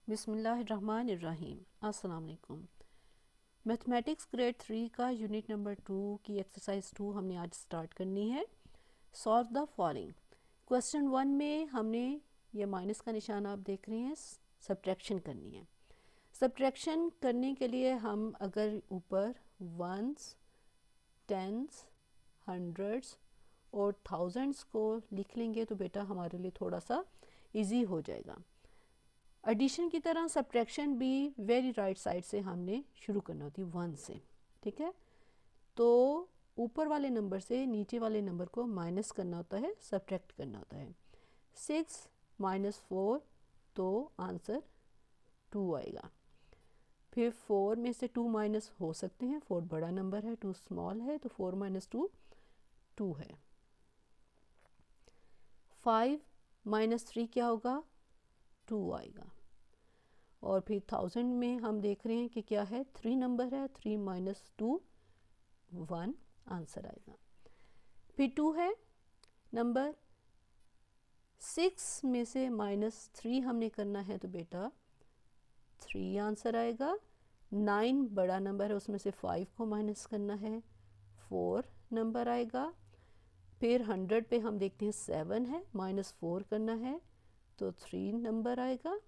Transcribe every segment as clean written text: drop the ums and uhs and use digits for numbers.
बिस्मिल्लाहिर्रहमानिर्रहीम। अस्सलाम वालेकुम। मैथमेटिक्स ग्रेड 3 का यूनिट नंबर 2 की एक्सरसाइज 2 हमने आज स्टार्ट करनी है। Solve the following. क्वेश्चन 1 में हमने ये माइनस का निशान आप देख रहे हैं, सब्ट्रैक्शन करनी है। सब्ट्रैक्शन करने के लिए हम अगर ऊपर वंस, टेंस, हंड्रेड्स और थाउजेंड्स को लिख लेंगे तो बेटा हमारे लिए थोड़ा सा इजी हो जाएगा। एडिशन की तरह सब्ट्रैक्शन भी वेरी राइट साइड से हमने शुरू करना होती है, 1 से। ठीक है, तो ऊपर वाले नंबर से नीचे वाले नंबर को माइनस करना होता है, सब्ट्रैक्ट करना होता है। 6 माइनस 4 तो आंसर 2 आएगा। फिर 4 में से 2 माइनस हो सकते हैं, 4 बड़ा नंबर है, 2 स्मॉल है, तो 4 माइनस 2 2 है। 5 माइनस 3 क्या होगा, 2 आएगा। और फिर 1000 में हम देख रहे हैं कि क्या है, 3 नंबर है, 3 माइनस 2 1 आंसर आएगा। फिर 2 है नंबर, 6 में से माइनस 3 हमने करना है तो बेटा 3 आंसर आएगा। 9 बड़ा नंबर है, उसमें से 5 को माइनस करना है, 4 नंबर आएगा। फिर 100 पे हम देखते हैं 7 है, माइनस 4 करना है तो 3 नंबर आएगा।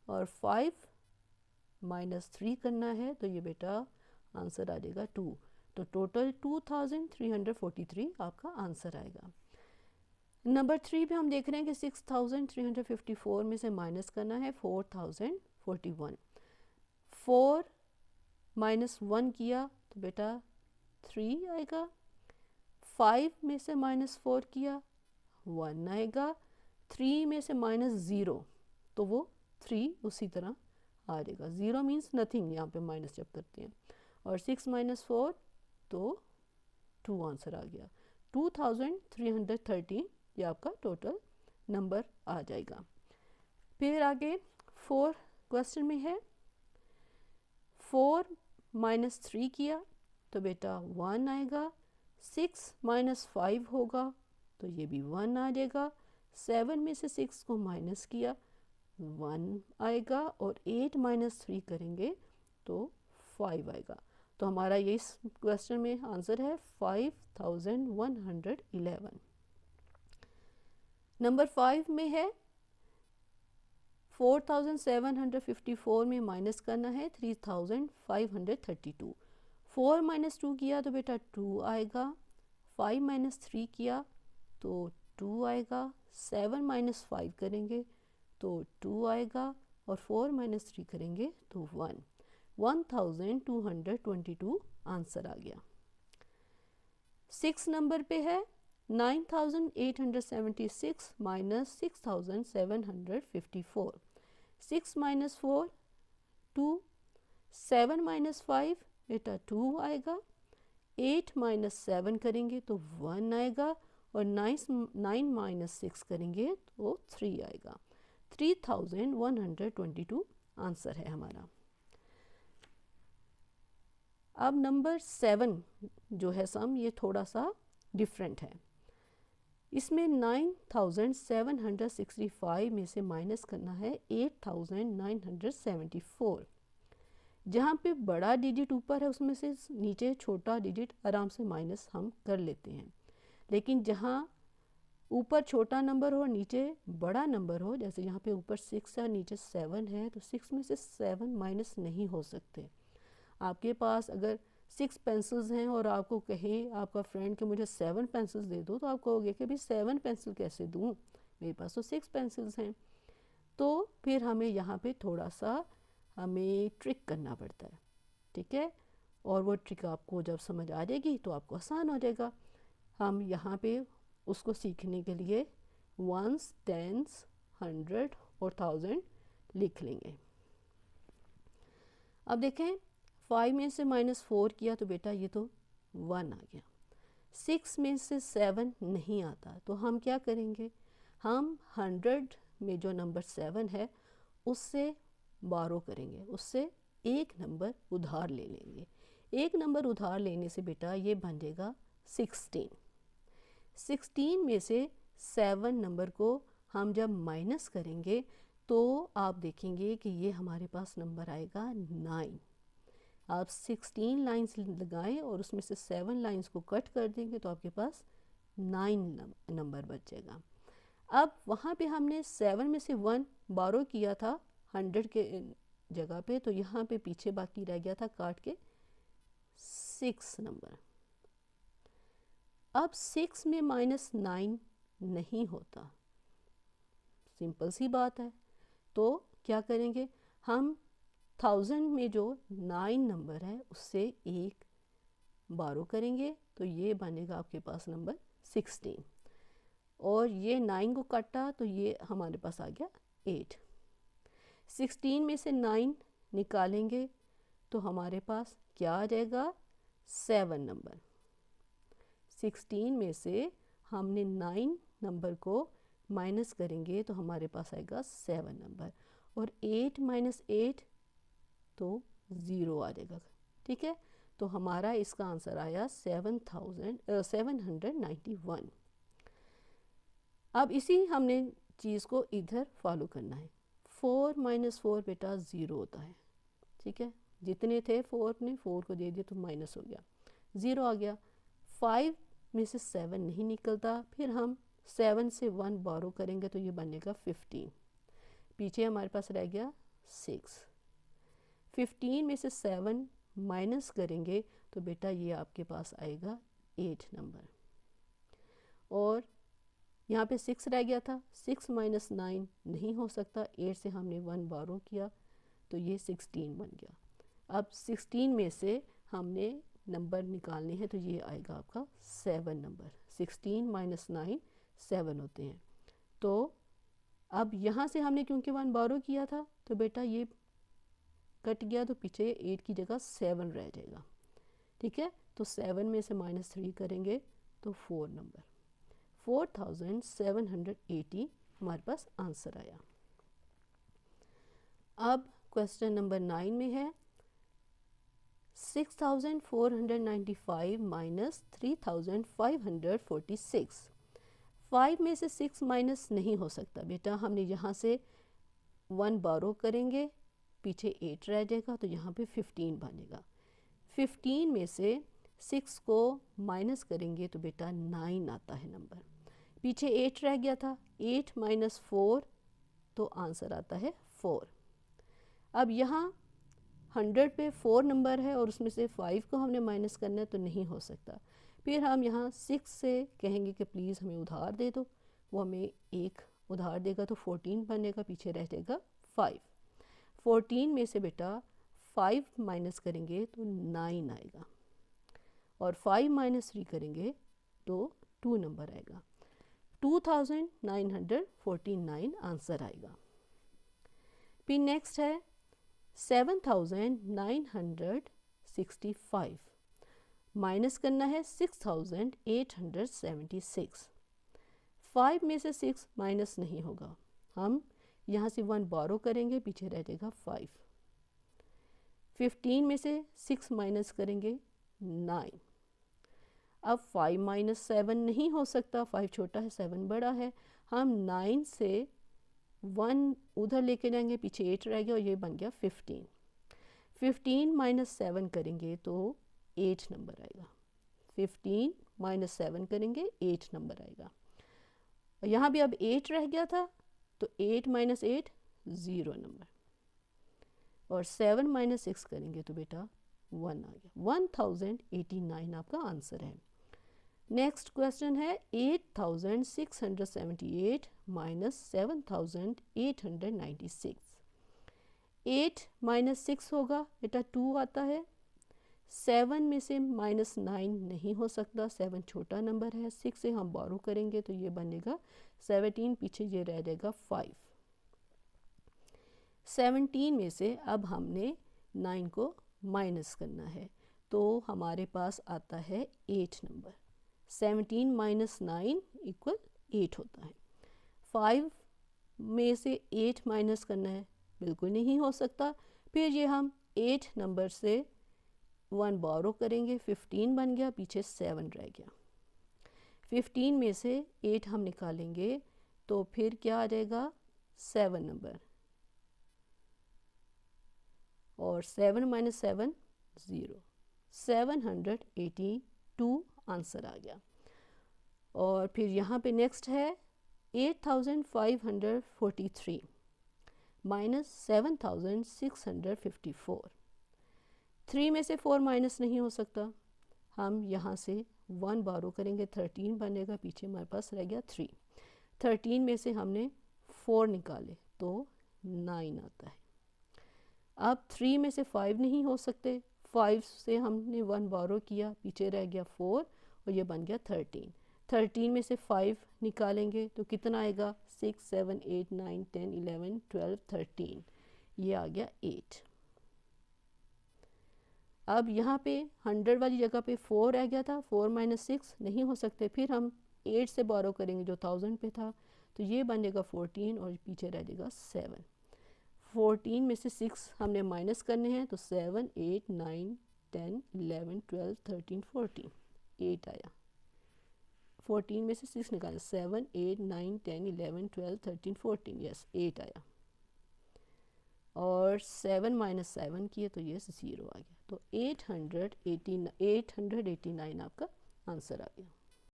और 5 माइनस 3 करना है तो ये बेटा आंसर आ जाएगा 2। तो टोटल 2343 आपका आंसर आएगा। नंबर 3 पे हम देख रहे हैं कि 6354 में से माइनस करना है 4041। 4 माइनस 1 किया तो बेटा 3 आएगा। 5 में से माइनस 4 किया 1 आएगा। 3 में से माइनस 0 तो वो 3 उसी तरह आ जाएगा। 0 मीन्स नथिंग यहाँ पे माइनस जब करते हैं। और 6 माइनस 4 तो 2 आंसर आ गया। 2313 ये आपका टोटल नंबर आ जाएगा। फिर आगे 4 क्वेश्चन में है, 4 माइनस 3 किया तो बेटा 1 आएगा। 6 माइनस 5 होगा तो ये भी 1 आ जाएगा। 7 में से 6 को माइनस किया 1 आएगा। और 8 माइनस 3 करेंगे तो 5 आएगा। तो हमारा ये इस क्वेश्चन में आंसर है 5111। नंबर 5 में है 4754 में माइनस करना है 3532। 4 माइनस 2 किया तो बेटा 2 आएगा। 5 माइनस 3 किया तो 2 आएगा। 7 माइनस 5 करेंगे तो 2 आएगा। और 4 माइनस 3 करेंगे तो 1। 1222 आंसर आ गया। 6 नंबर पे है 9876 माइनस 6754। 6 माइनस 4 2। 7 माइनस 5 बेटा 2 आएगा। 8 माइनस 7 करेंगे तो 1 आएगा। और 9 माइनस 6 करेंगे तो 3 आएगा। 3122 आंसर है हमारा। अब नंबर 7 जो है सम, ये थोड़ा सा डिफरेंट है। इसमें 9765 में से माइनस करना है 8974। जहाँ पे बड़ा डिजिट ऊपर है उसमें से नीचे छोटा डिजिट आराम से माइनस हम कर लेते हैं। लेकिन जहाँ ऊपर छोटा नंबर हो नीचे बड़ा नंबर हो, जैसे यहाँ पे ऊपर 6 है नीचे 7 है, तो 6 में से 7 माइनस नहीं हो सकते। आपके पास अगर 6 पेंसिल्स हैं और आपको कहें आपका फ्रेंड कि मुझे 7 पेंसिल्स दे दो, तो आप कहोगे कि भाई 7 पेंसिल कैसे दूँ, मेरे पास तो 6 पेंसिल्स हैं। तो फिर हमें यहाँ पे थोड़ा सा हमें ट्रिक करना पड़ता है। ठीक है, और वो ट्रिक आपको जब समझ आ जाएगी तो आपको आसान हो जाएगा। हम यहाँ पे उसको सीखने के लिए वंस, टेंस, 100 और 1000 लिख लेंगे। अब देखें 5 में से माइनस 4 किया तो बेटा ये तो 1 आ गया। 6 में से 7 नहीं आता तो हम क्या करेंगे, हम 100 में जो नंबर 7 है उससे बारो करेंगे, उससे एक नंबर उधार ले लेंगे। एक नंबर उधार लेने से बेटा ये बन जाएगा 16। 16 में से 7 नंबर को हम जब माइनस करेंगे तो आप देखेंगे कि ये हमारे पास नंबर आएगा 9। आप 16 लाइंस लगाएं और उसमें से 7 लाइंस को कट कर देंगे तो आपके पास 9 नंबर बचेगा। अब वहाँ पे हमने 7 में से 1 बारो किया था 100 के जगह पे, तो यहाँ पे पीछे बाकी रह गया था काट के 6 नंबर। अब 6 में -9 नहीं होता, सिंपल सी बात है। तो क्या करेंगे, हम 1000 में जो 9 नंबर है उससे 1 बारो करेंगे तो ये बनेगा आपके पास नंबर 16, और ये 9 को काटा तो ये हमारे पास आ गया 8। 16 में से 9 निकालेंगे तो हमारे पास क्या आ जाएगा, 7 नंबर। 16 में से हमने 9 नंबर को माइनस करेंगे तो हमारे पास आएगा 7 नंबर, और 8 माइनस 8 तो 0 आ जाएगा। ठीक है, तो हमारा इसका आंसर आया 791। अब इसी हमने चीज़ को इधर फॉलो करना है। 4 माइनस 4 बेटा 0 होता है। ठीक है, जितने थे 4 ने 4 को दे दिया तो माइनस हो गया, 0 आ गया। 5 में से 7 नहीं निकलता, फिर हम 7 से 1 बारो करेंगे तो ये बनेगा 15। पीछे हमारे पास रह गया 6। 15 में से 7 माइनस करेंगे तो बेटा ये आपके पास आएगा 8 नंबर, और यहाँ पे 6 रह गया था। 6 माइनस 9 नहीं हो सकता, 8 से हमने 1 बारो किया तो ये 16 बन गया। अब 16 में से हमने नंबर निकालने हैं तो ये आएगा आपका 7 नंबर। 16 माइनस 9 7 होते हैं। तो अब यहाँ से हमने क्योंकि 1 बारो किया था तो बेटा ये कट गया तो पीछे 8 की जगह 7 रह जाएगा। ठीक है, तो 7 में से -3 करेंगे तो 4 नंबर, 4780 हमारे पास आंसर आया। अब क्वेश्चन नंबर 9 में है 6495 माइनस 3546। 5 में से 6 माइनस नहीं हो सकता बेटा, हमने यहाँ से 1 बारो करेंगे, पीछे 8 रह जाएगा तो यहाँ पे 15 बनेगा। 15 में से 6 को माइनस करेंगे तो बेटा 9 आता है नंबर, पीछे 8 रह गया था, 8 माइनस 4 तो आंसर आता है 4। अब यहाँ 100 पे 4 नंबर है और उसमें से 5 को हमने माइनस करना है तो नहीं हो सकता। फिर हम यहाँ 6 से कहेंगे कि प्लीज़ हमें उधार दे दो, वो हमें 1 उधार देगा तो 14 बनेगा, पीछे रह जाएगा 5। 14 में से बेटा 5 माइनस करेंगे तो 9 आएगा, और 5 माइनस 3 करेंगे तो 2 नंबर आएगा। 2949 आंसर आएगा। फिर नेक्स्ट है 7965 माइनस करना है 6876। 5 में से 6 माइनस नहीं होगा, हम यहाँ से 1 बारो करेंगे, पीछे रह जाएगा 5। 15 में से 6 माइनस करेंगे 9। अब 5 माइनस 7 नहीं हो सकता, 5 छोटा है 7 बड़ा है, हम 9 से 1 उधर लेके जाएंगे, पीछे 8 रह गया और ये बन गया 15। 15 माइनस 7 करेंगे तो 8 नंबर आएगा। 15 माइनस 7 करेंगे 8 नंबर आएगा। यहाँ भी अब 8 रह गया था तो 8 माइनस 8 0 नंबर, और 7 माइनस 6 करेंगे तो बेटा 1 आ गया। 1089 आपका आंसर है। नेक्स्ट क्वेश्चन है 8678 माइनस 7896। 8 माइनस 6 होगा बेटा 2 आता है। 7 में से -9 नहीं हो सकता, 7 छोटा नंबर है, 6 से हम बारो करेंगे तो ये बनेगा 17, पीछे ये रह जाएगा 5। 17 में से अब हमने 9 को माइनस करना है तो हमारे पास आता है 8 नंबर। 17 माइनस 9 इक्वल 8 होता है। 5 में से 8 माइनस करना है, बिल्कुल नहीं हो सकता। फिर ये हम 8 नंबर से 1 बारो करेंगे, 15 बन गया, पीछे 7 रह गया। 15 में से 8 हम निकालेंगे तो फिर क्या आ जाएगा 7 नंबर, और 7 माइनस 7 0, 782 आंसर आ गया। और फिर यहाँ पे नेक्स्ट है 8543 माइनस 7654। 3 में से 4 माइनस नहीं हो सकता, हम यहाँ से 1 बारो करेंगे, 13 बनेगा, पीछे हमारे पास रह गया 3। 13 में से हमने 4 निकाले तो 9 आता है। अब 3 में से 5 नहीं हो सकते, 5 से हमने 1 बारो किया, पीछे रह गया 4 और ये बन गया 13। 13 में से 5 निकालेंगे तो कितना आएगा, 6 7 8 9 10 11 12 13, ये आ गया 8। अब यहाँ पे 100 वाली जगह पे 4 रह गया था, 4 माइनस 6 नहीं हो सकते, फिर हम 8 से बारो करेंगे जो 1000 पे था, तो ये बनेगा 14 और पीछे रह जाएगा 7। 14 में से 6 हमने माइनस करने हैं, तो 7 8 9 10 11 12 13 14, 8 आया। 14 में से 6 निकाले, 7 8 9 10 11 12 13 14, यस 8 आया। और 7 माइनस 7 किए तो ये 0 आ गया। तो 889 आपका आंसर आ गया।